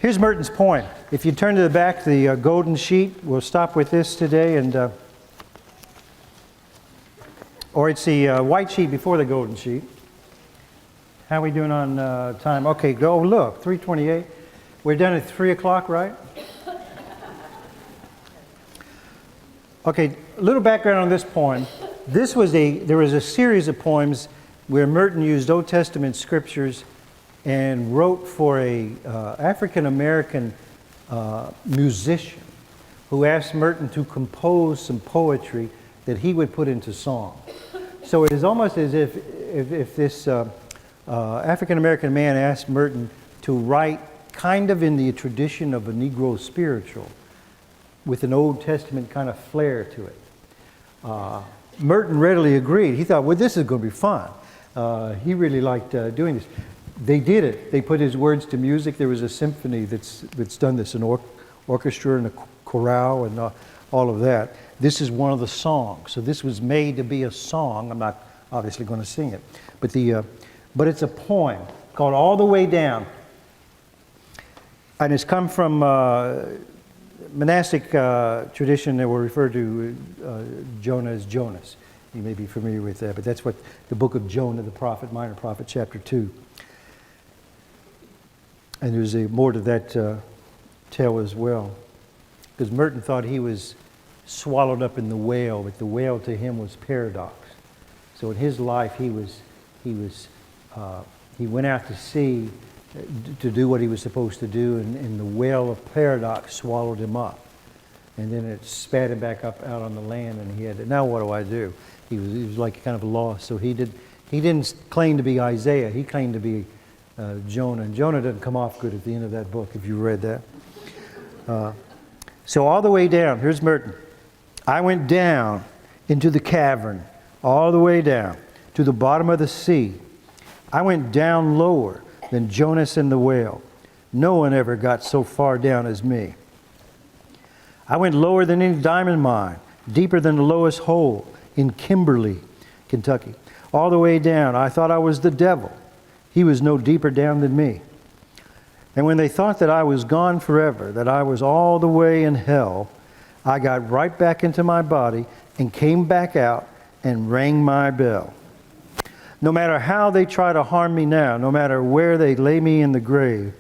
Here's Merton's point. If you turn to the back, the golden sheet, we'll stop with this today, and or it's the white sheet before the golden sheet. How are we doing on time? Okay, go look, 3:28. We're done at 3 o'clock, right? Okay, a little background on this poem. There was a series of poems where Merton used Old Testament scriptures and wrote for a African-American musician who asked Merton to compose some poetry that he would put into song. So it is almost as if this African-American man asked Merton to write kind of in the tradition of a Negro spiritual with an Old Testament kind of flair to it. Merton readily agreed. He thought, well, this is going to be fun. He really liked doing this. They did it. They put his words to music. There was a symphony that's done this, an orchestra and a chorale and all of that. This is one of the songs. So this was made to be a song. I'm not obviously going to sing it. But it's a poem called All the Way Down. And it's come from monastic tradition that will refer to Jonah as Jonas. You may be familiar with that, but that's what the book of Jonah, the prophet, minor prophet, chapter 2. And there's more to that tale as well. Because Merton thought he was swallowed up in the whale, but the whale to him was paradox. So in his life, he went out to sea to do what he was supposed to do, and the whale of paradox swallowed him up. And then it spat him back up out on the land, and he had to, now what do I do? He was like kind of lost. So he didn't claim to be Isaiah. He claimed to be Jonah. And Jonah doesn't come off good at the end of that book, if you read that. So all the way down, here's Merton. I went down into the cavern, all the way down to the bottom of the sea. I went down lower than Jonas and the whale. No one ever got so far down as me. I went lower than any diamond mine, deeper than the lowest hole in Kimberly, Kentucky. All the way down, I thought I was the devil. He was no deeper down than me. And when they thought that I was gone forever, that I was all the way in hell, I got right back into my body and came back out and rang my bell. No matter how they try to harm me now, no matter where they lay me in the grave,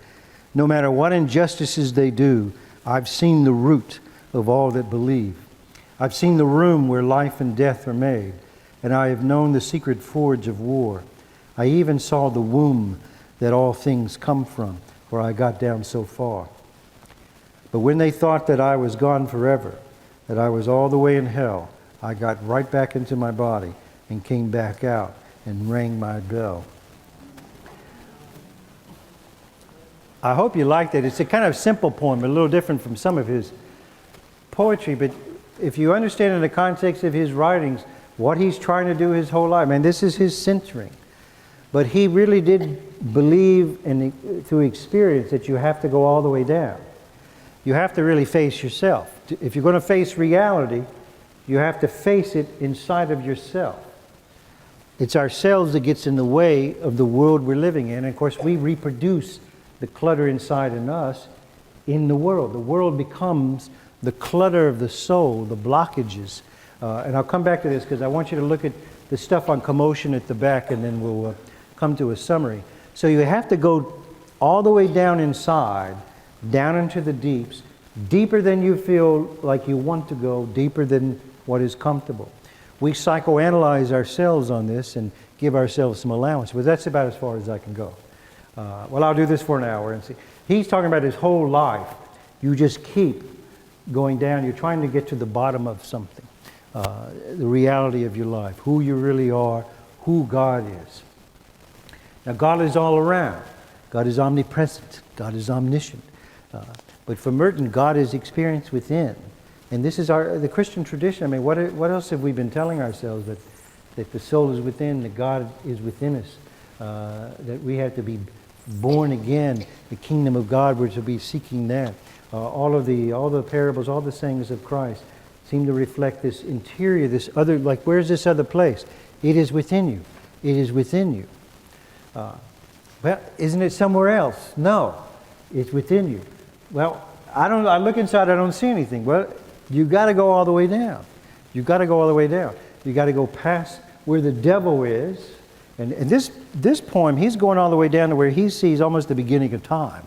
no matter what injustices they do, I've seen the root of all that believe. I've seen the room where life and death are made, and I have known the secret forge of war. I even saw the womb that all things come from, for I got down so far. But when they thought that I was gone forever, that I was all the way in hell, I got right back into my body and came back out and rang my bell. I hope you liked it. It's a kind of simple poem, a little different from some of his poetry, but if you understand in the context of his writings what he's trying to do his whole life, man, this is his centering. But he really did believe through experience that you have to go all the way down. You have to really face yourself. If you're going to face reality, you have to face it inside of yourself. It's ourselves that gets in the way of the world we're living in. And of course, we reproduce the clutter inside in us in the world. The world becomes the clutter of the soul, the blockages. And I'll come back to this because I want you to look at the stuff on Commotion at the back, and then we'll come to a summary. So you have to go all the way down inside, down into the deeps, deeper than you feel like you want to go, deeper than what is comfortable. We psychoanalyze ourselves on this and give ourselves some allowance, but that's about as far as I can go. Well, I'll do this for an hour and see. He's talking about his whole life. You just keep going down. You're trying to get to the bottom of something, the reality of your life, who you really are, who God is. Now, God is all around. God is omnipresent. God is omniscient. But for Merton, God is experienced within. And this is the Christian tradition. I mean, what else have we been telling ourselves? That the soul is within, that God is within us, that we have to be born again, the kingdom of God, we're to be seeking that. All the parables, all the sayings of Christ seem to reflect this interior, this other, like, where's this other place? It is within you. It is within you. Well, isn't it somewhere else? No, it's within you. Well, I look inside, I don't see anything. Well, you got to go all the way down. You got to go all the way down. You got to go past where the devil is. And this poem, he's going all the way down to where he sees almost the beginning of time.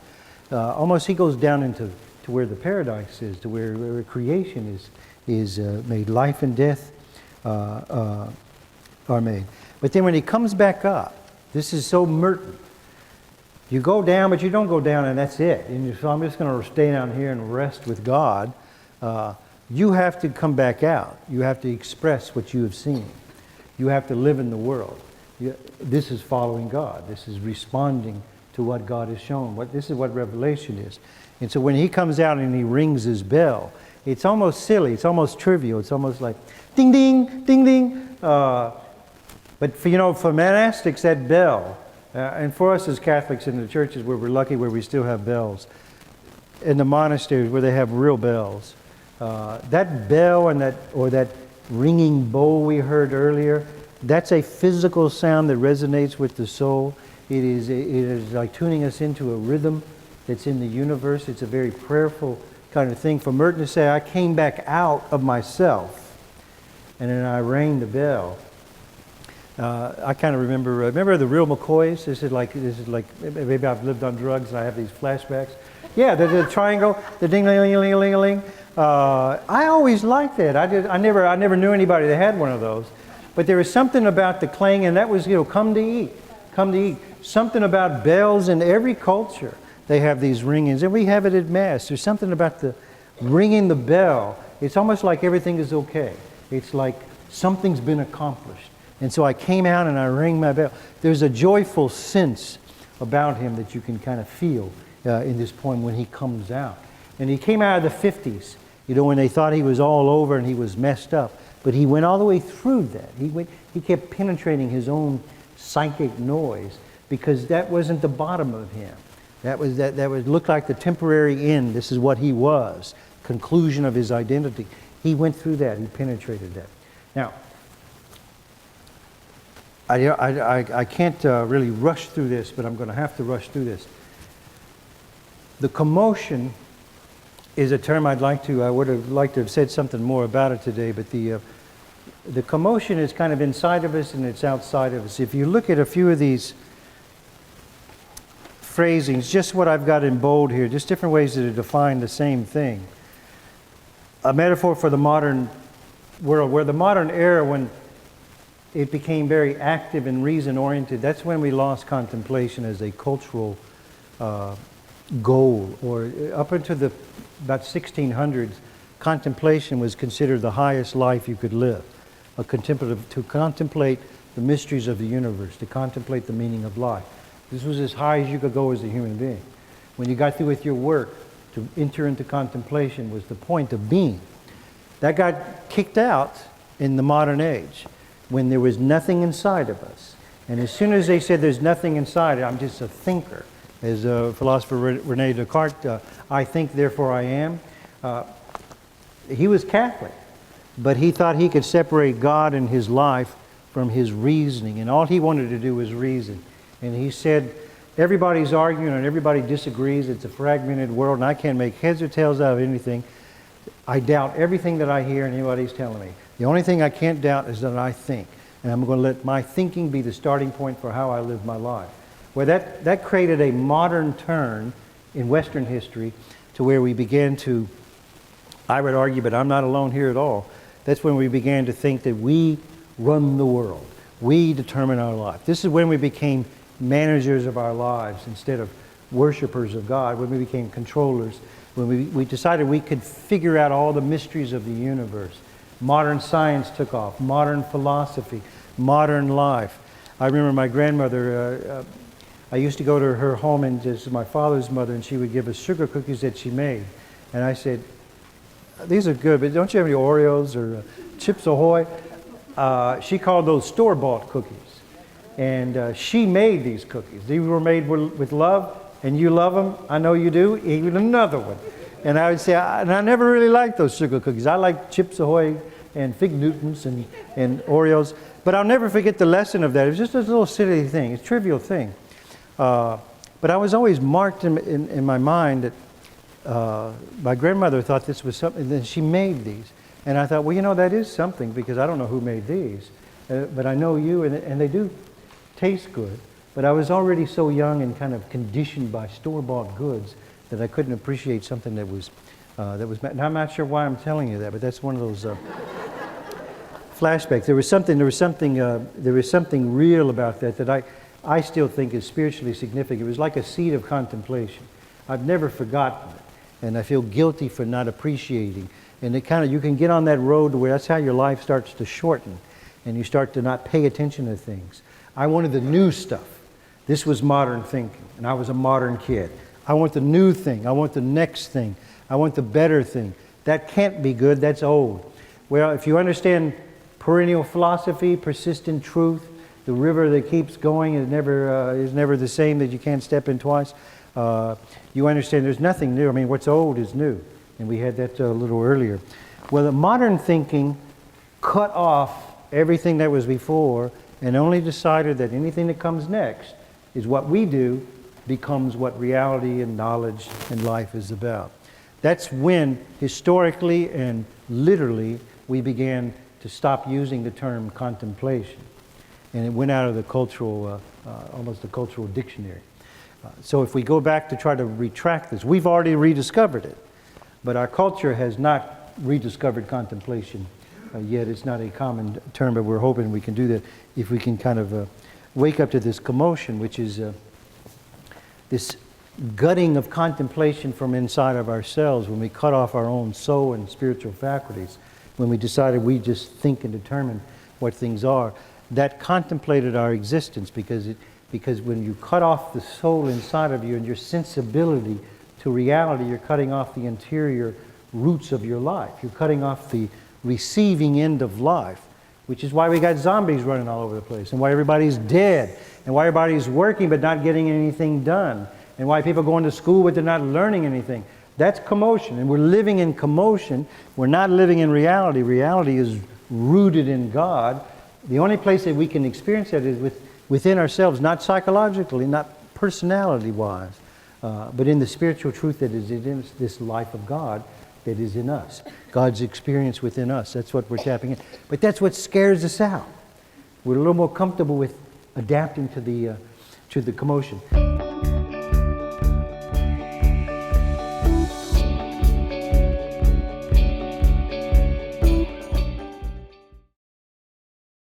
Almost he goes down into where the paradise is, to where creation is made. Life and death are made. But then when he comes back up, this is so Merton. You go down, but you don't go down, and that's it. And so I'm just going to stay down here and rest with God. You have to come back out. You have to express what you have seen. You have to live in the world. This is following God. This is responding to what God has shown. This is what revelation is. And so when he comes out and he rings his bell, it's almost silly. It's almost trivial. It's almost like ding, ding, ding, ding. But for monastics, that bell, and for us as Catholics in the churches where we're lucky where we still have bells, in the monasteries where they have real bells, that bell and that ringing bowl we heard earlier, that's a physical sound that resonates with the soul. It is like tuning us into a rhythm that's in the universe. It's a very prayerful kind of thing. For Merton to say, I came back out of myself and then I rang the bell. I kind of remember the real McCoys. This is like maybe I've lived on drugs and I have these flashbacks. Yeah, the triangle, the ding-a-ling-a-ling-a-ling. I always liked that. I never knew anybody that had one of those. But there was something about the clang, and that was, come to eat, come to eat. Something about bells in every culture. They have these ringings, and we have it at Mass. There's something about the ringing the bell. It's almost like everything is okay. It's like something's been accomplished. And so I came out and I rang my bell. There's a joyful sense about him that you can kind of feel in this poem when he comes out. And he came out of the 50s, when they thought he was all over and he was messed up. But he went all the way through that. He kept penetrating his own psychic noise because that wasn't the bottom of him. That looked like the temporary end. This is what he was, conclusion of his identity. He went through that. He penetrated that. Now, I can't really rush through this, but I'm going to have to rush through this. The commotion is a term I would have liked to have said something more about it today, but the commotion is kind of inside of us and it's outside of us. If you look at a few of these phrasings, just what I've got in bold here, just different ways to define the same thing. A metaphor for the modern world, where the modern era, when it became very active and reason-oriented, that's when we lost contemplation as a cultural goal. Or up into about 1600s, contemplation was considered the highest life you could live. To contemplate the mysteries of the universe, to contemplate the meaning of life. This was as high as you could go as a human being. When you got through with your work, to enter into contemplation was the point of being. That got kicked out in the modern age, when there was nothing inside of us. And as soon as they said there's nothing inside, I'm just a thinker. As philosopher René Descartes, I think, therefore I am. He was Catholic, but he thought he could separate God and his life from his reasoning, and all he wanted to do was reason. And he said, everybody's arguing and everybody disagrees. It's a fragmented world, and I can't make heads or tails out of anything. I doubt everything that I hear and anybody's telling me. The only thing I can't doubt is that I think, and I'm going to let my thinking be the starting point for how I live my life. Well, that created a modern turn in Western history to where we began to, I would argue, but I'm not alone here at all, that's when we began to think that we run the world. We determine our life. This is when we became managers of our lives instead of worshipers of God, when we became controllers, when we decided we could figure out all the mysteries of the universe. Modern science took off, modern philosophy, modern life. I remember my grandmother, I used to go to her home, and this is my father's mother, and she would give us sugar cookies that she made. And I said, these are good, but don't you have any Oreos or Chips Ahoy? She called those store-bought cookies. And she made these cookies. These were made with love, and you love them. I know you do. Even another one. And I would say, and I never really liked those sugar cookies. I liked Chips Ahoy and Fig Newtons and Oreos. But I'll never forget the lesson of that. It was just a little silly thing, a trivial thing. But I was always marked in my mind that my grandmother thought this was something, and then she made these. And I thought, well, you know, that is something, because I don't know who made these. But I know you, and they do taste good. But I was already so young and kind of conditioned by store-bought goods that I couldn't appreciate something that was and I'm not sure why I'm telling you that, but that's one of those flashbacks. There was something real about that I still think is spiritually significant. It was like a seed of contemplation. I've never forgotten it, and I feel guilty for not appreciating. And you can get on that road where that's how your life starts to shorten, and you start to not pay attention to things. I wanted the new stuff. This was modern thinking, and I was a modern kid. I want the new thing. I want the next thing. I want the better thing. That can't be good. That's old. Well, if you understand perennial philosophy, persistent truth, the river that keeps going is never the same, that you can't step in twice, you understand there's nothing new. I mean, what's old is new. And we had that a little earlier. Well, the modern thinking cut off everything that was before and only decided that anything that comes next is what we do becomes what reality and knowledge and life is about. That's when, historically and literally, we began to stop using the term contemplation. And it went out of the cultural, almost the cultural dictionary. So if we go back to try to retract this, we've already rediscovered it. But our culture has not rediscovered contemplation yet. It's not a common term, but we're hoping we can do that if we can kind of wake up to this commotion, which is this gutting of contemplation from inside of ourselves when we cut off our own soul and spiritual faculties, when we decided we just think and determine what things are. That contemplated our existence, because when you cut off the soul inside of you and your sensibility to reality, you're cutting off the interior roots of your life. You're cutting off the receiving end of life, which is why we got zombies running all over the place, and why everybody's dead, and why everybody's working but not getting anything done, and why people are going to school but they're not learning anything. That's commotion, and we're living in commotion. We're not living in reality. Reality is rooted in God. The only place that we can experience that is within ourselves, not psychologically, not personality-wise, but in the spiritual truth that is in this life of God that is in us. God's experience within us. That's what we're tapping in. But that's what scares us out. We're a little more comfortable with adapting to the commotion.